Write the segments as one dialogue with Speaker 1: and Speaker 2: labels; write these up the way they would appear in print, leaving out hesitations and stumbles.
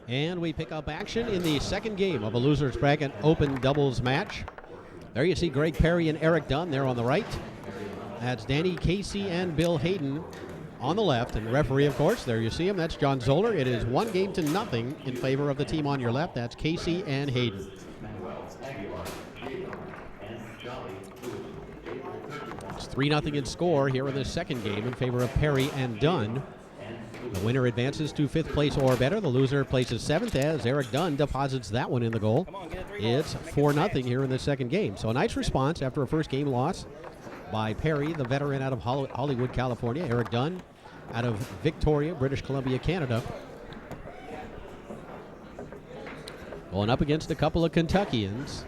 Speaker 1: And we pick up action in the second game of a loser's bracket open doubles match. There you see Greg Perrie and Eric Dunn there on the right. That's Danny Casey and Bill Haydon on the left. And the referee, of course, there you see him. That's John Zoller. It is 1-0 in favor of the team on your left. That's Casey and Haydon. It's 3-0 in score here in the second game in favor of Perrie and Dunn. The winner advances to 5th place or better. The loser places 7th as Eric Dunn deposits that one in the goal. It's 4-0 here in the second game. So a nice response after a first game loss by Perrie, the veteran out of Hollywood, California. Eric Dunn out of Victoria, British Columbia, Canada. Going up against a couple of Kentuckians,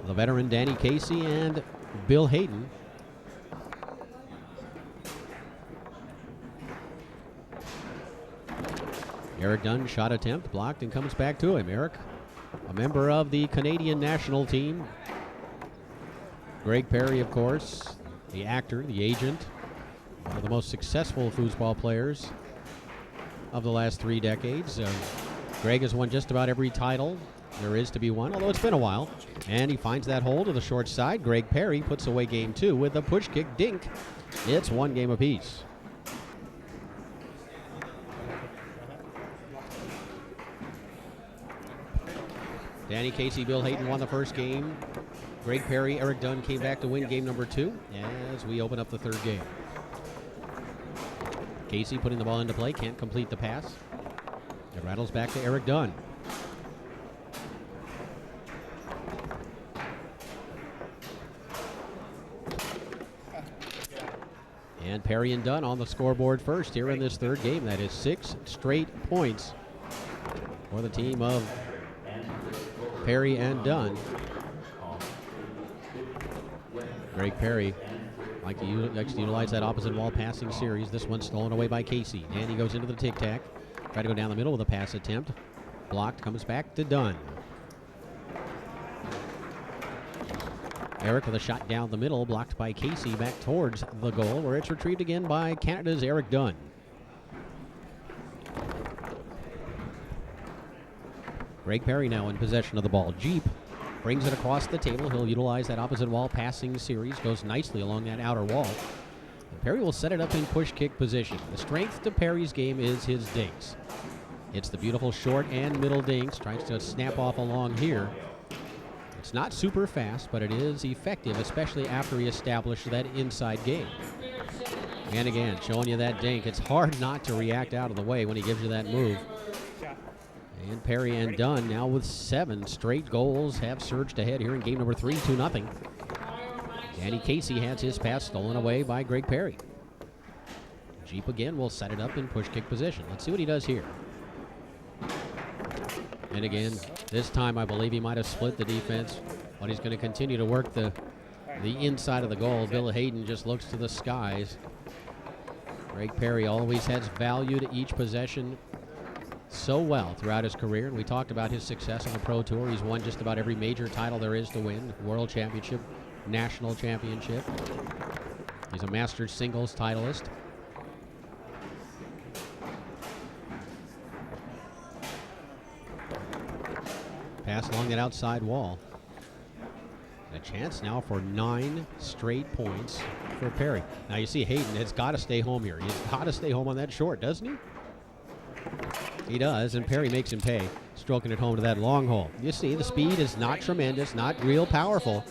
Speaker 1: the veteran Danny Casey and Bill Haydon. Eric Dunn, shot attempt, blocked, and comes back to him. Eric, a member of the Canadian national team. Greg Perrie, of course, the actor, the agent, one of the most successful foosball players of the last 3 decades. Greg has won just about every title there is to be won, although it's been a while. And he finds that hole to the short side. Greg Perrie puts away game 2 with a push kick dink. It's 1 game apiece. Danny Casey, Bill Haydon won the first game. Greg Perrie, Eric Dunn came back to win game number 2 as we open up the third game. Casey putting the ball into play, can't complete the pass. It rattles back to Eric Dunn. And Perrie and Dunn on the scoreboard first here in this third game. That is 6 straight points for the team of Perrie and Dunn. Greg Perrie likes to utilize that opposite wall passing series. This one's stolen away by Casey. Danny goes into the tic-tac. Try to go down the middle with a pass attempt. Blocked, comes back to Dunn. Eric with a shot down the middle, blocked by Casey back towards the goal, where it's retrieved again by Canada's Eric Dunn. Greg Perrie now in possession of the ball. Jeep brings it across the table. He'll utilize that opposite wall passing series. Goes nicely along that outer wall. And Perrie will set it up in push kick position. The strength to Perrie's game is his dinks. It's the beautiful short and middle dinks. Tries to snap off along here. It's not super fast, but it is effective, especially after he established that inside game. And again, showing you that dink. It's hard not to react out of the way when he gives you that move. And Perrie and Dunn now with 7 straight goals have surged ahead here in game number 3, 2-0. Danny Casey has his pass stolen away by Greg Perrie. Jeep again will set it up in push kick position. Let's see what he does here. And again, this time I believe he might have split the defense, but he's going to continue to work the inside of the goal. Bill Haydon just looks to the skies. Greg Perrie always has valued each possession so well throughout his career, and we talked about his success on the Pro Tour. He's won just about every major title there is to win. World Championship, National Championship. He's a Masters singles titleist. Pass along that outside wall. And a chance now for 9 straight points for Perrie. Now you see Haydon has got to stay home here. He's got to stay home on that short, doesn't he? He does, and Perrie makes him pay, stroking it home to that long hole. You see, the speed is not tremendous, not real powerful,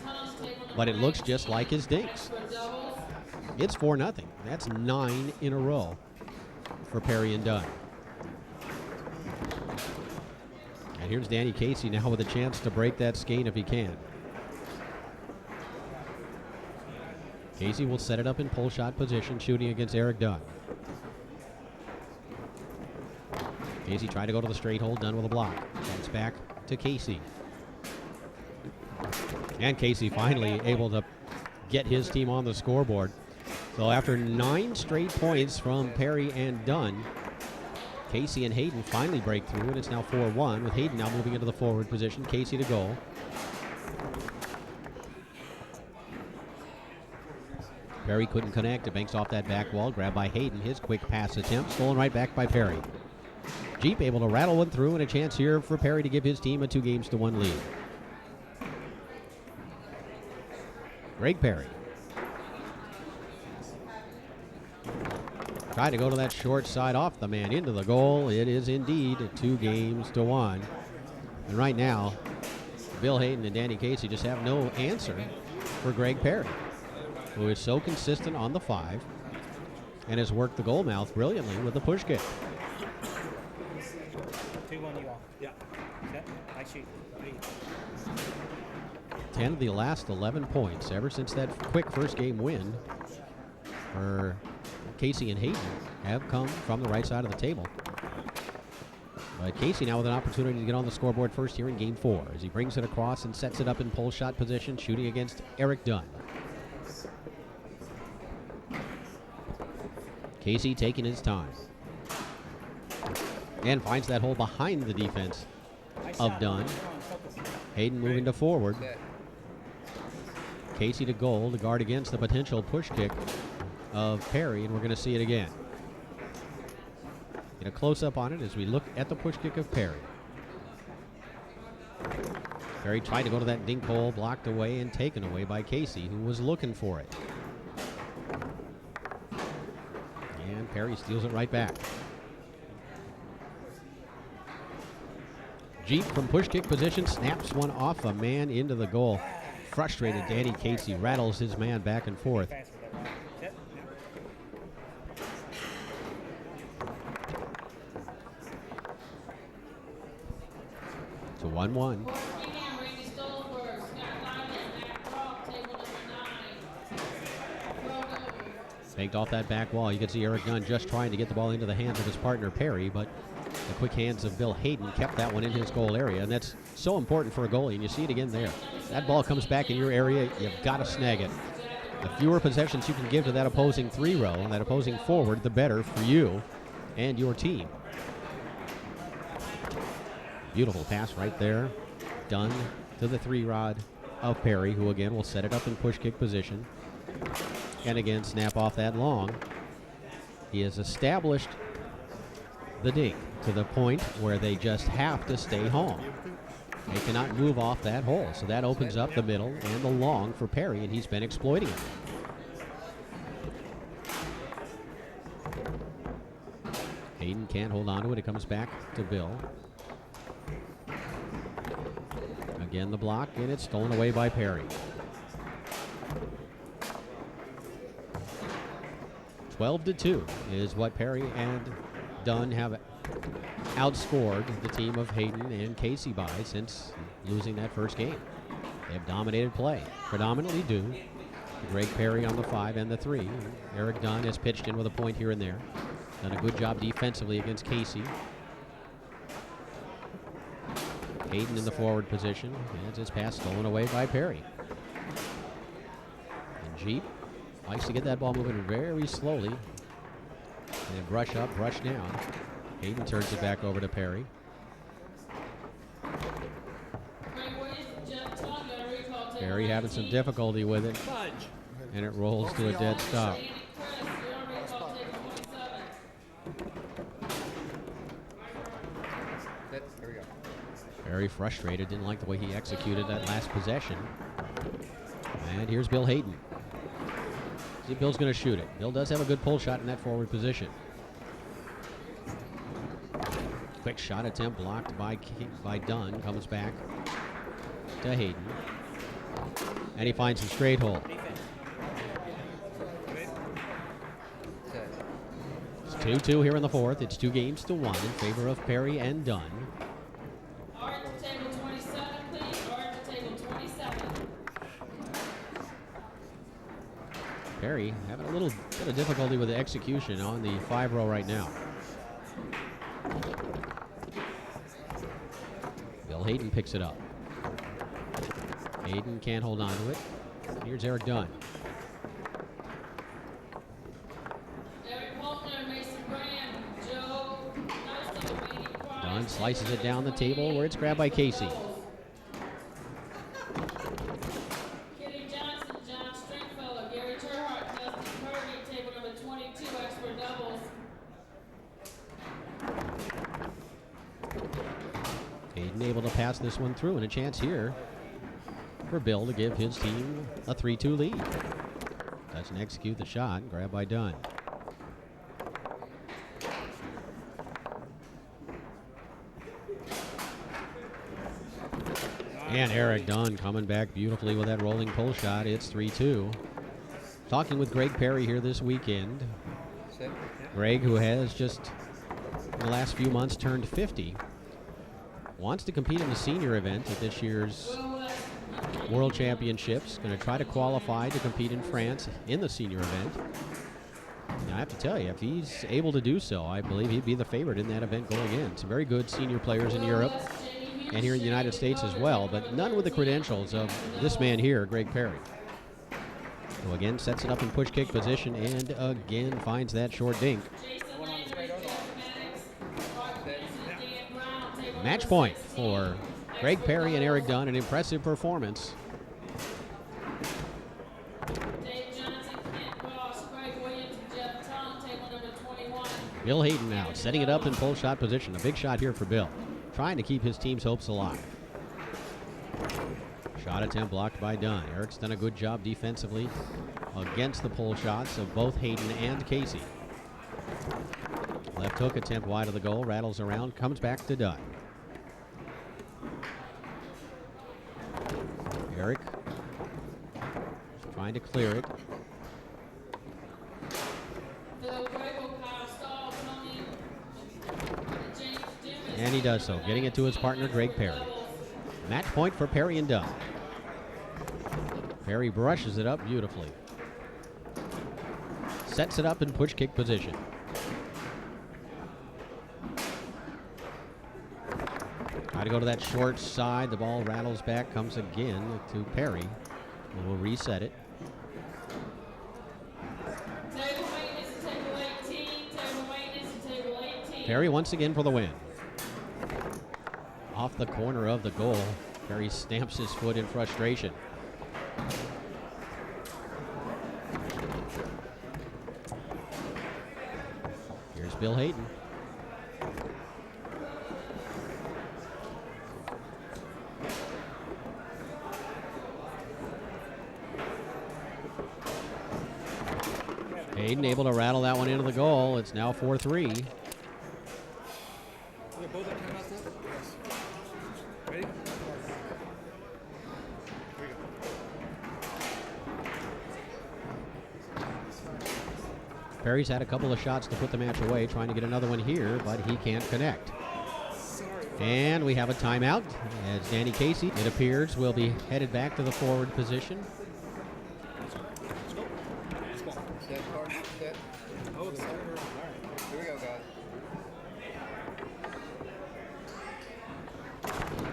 Speaker 1: but it looks just like his dinks. It's 4-0. That's 9 in a row for Perrie and Dunn. And here's Danny Casey now with a chance to break that skate if he can. Casey will set it up in pull shot position, shooting against Eric Dunn. Casey tried to go to the straight hole, Dunn with a block. It's back to Casey. And Casey finally able to get his team on the scoreboard. So after 9 straight points from Perrie and Dunn, Casey and Haydon finally break through, and it's now 4-1, with Haydon now moving into the forward position. Casey to goal. Perrie couldn't connect. It banks off that back wall. Grabbed by Haydon. His quick pass attempt. Stolen right back by Perrie. Jeep able to rattle one through, and a chance here for Perrie to give his team a 2-1 lead. Greg Perrie. Trying to go to that short side off the man into the goal. It is indeed 2-1. And right now, Bill Haydon and Danny Casey just have no answer for Greg Perrie, who is so consistent on the 5 and has worked the goal mouth brilliantly with the push kick.
Speaker 2: 2-1 you all. Yeah. Set. I shoot.
Speaker 1: 10 of the last 11 points ever since that quick first game win for Casey and Haydon have come from the right side of the table. But Casey now with an opportunity to get on the scoreboard first here in Game 4 as he brings it across and sets it up in pull shot position, shooting against Eric Dunn. Casey taking his time and finds that hole behind the defense of Dunn. Haydon moving to forward. Casey to goal to guard against the potential push kick of Perrie, and we're going to see it again. Get a close-up on it as we look at the push kick of Perrie. Perrie tried to go to that dink hole, blocked away and taken away by Casey, who was looking for it. And Perrie steals it right back. Jeep from push kick position snaps one off a man into the goal. Frustrated Danny Casey rattles his man back and forth. It's a 1-1. Faked off that back wall. You can see Eric Dunn just trying to get the ball into the hands of his partner Perrie, but the quick hands of Bill Haydon kept that one in his goal area, and that's so important for a goalie, and you see it again there. That ball comes back in your area, you've got to snag it. The fewer possessions you can give to that opposing 3-row and that opposing forward, the better for you and your team. Beautiful pass right there. Dunn to the 3-rod of Perrie, who again will set it up in push kick position. And again, snap off that long. He has established the dink to the point where they just have to stay home. They cannot move off that hole, so that opens up the middle and the long for Perrie, and he's been exploiting it. Haydon can't hold on to it. It comes back to Bill. Again, the block, and it's stolen away by Perrie. 12-2 is what Perrie and Dunn have outscored the team of Haydon and Casey by since losing that first game. They have dominated play, predominantly due to Greg Perrie on the 5 and the 3. Eric Dunn has pitched in with a point here and there. Done a good job defensively against Casey. Haydon in the forward position, and his pass stolen away by Perrie. And Jeep likes to get that ball moving very slowly. And brush up, brush down. Haydon turns it back over to Perrie. Perrie having some difficulty with it. And it rolls to a dead stop. Very frustrated, didn't like the way he executed that last possession. And here's Bill Haydon. See, Bill's going to shoot it. Bill does have a good pull shot in that forward position. Quick shot attempt blocked by Dunn. Comes back to Haydon. And he finds a straight hole. It's 2-2 here in the fourth. It's 2-1 in favor of Perrie and Dunn. Perrie having a little bit of difficulty with the execution on the 5-row right now. Bill Haydon picks it up. Haydon can't hold on to it. Here's Eric Dunn. Dunn slices it down the table where it's grabbed by Casey. Hayden able to pass this one through, and a chance here for Bill to give his team a 3-2 lead. Doesn't execute the shot. Grabbed by Dunn. And Eric Dunn coming back beautifully with that rolling pull shot. It's 3-2. Talking with Greg Perrie here this weekend. Greg, who has just in the last few months turned 50, wants to compete in the senior event at this year's World Championships. Going to try to qualify to compete in France in the senior event. And I have to tell you, if he's able to do so, I believe he'd be the favorite in that event going in. Some very good senior players in Europe and here in the United States as well, but none with the credentials of this man here, Greg Perrie. So again, sets it up in push kick position and again finds that short dink. Match point for Greg Perrie and Eric Dunn, an impressive performance. Bill Haydon now setting it up in full shot position. A big shot here for Bill, trying to keep his team's hopes alive. Shot attempt blocked by Dunn. Eric's done a good job defensively against the pull shots of both Haydon and Casey. Left hook attempt wide of the goal, rattles around, comes back to Dunn. Eric trying to clear it. And he does so, getting it to his partner, Greg Perrie. Match point for Perrie and Dunn. Perrie brushes it up beautifully. Sets it up in push kick position. Try to go to that short side. The ball rattles back, comes again to Perrie. And we'll reset it. Perrie once again for the win. Off the corner of the goal, Perrie stamps his foot in frustration. Here's Bill Haydon. Haydon able to rattle that one into the goal. It's now 4-3. Perrie's had a couple of shots to put the match away, trying to get another one here, but he can't connect. And we have a timeout as Danny Casey, it appears, will be headed back to the forward position.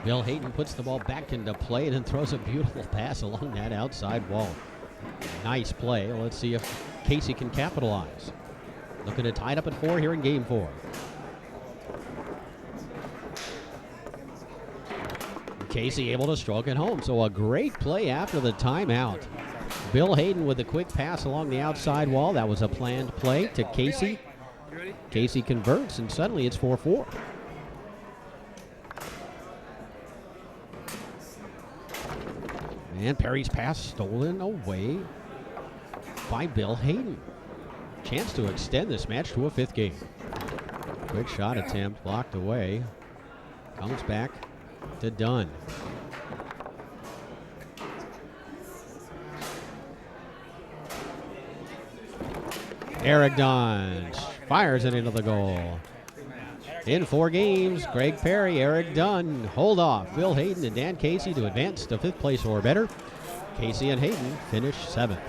Speaker 1: Bill Haydon puts the ball back into play and then throws a beautiful pass along that outside wall. Nice play. Let's see if Casey can capitalize. Looking to tie it up at 4 here in game 4. Casey able to stroke it home. So a great play after the timeout. Bill Haydon with a quick pass along the outside wall. That was a planned play to Casey. Casey converts, and suddenly it's 4-4. And Perrie's pass stolen away by Bill Haydon. Chance to extend this match to a 5th game. Quick shot attempt blocked away. Comes back to Dunn. Eric Dunn fires it into the goal. In 4 games, Greg Perrie, Eric Dunn hold off Bill Haydon and Dan Casey to advance to 5th place or better. Casey and Haydon finish 7th.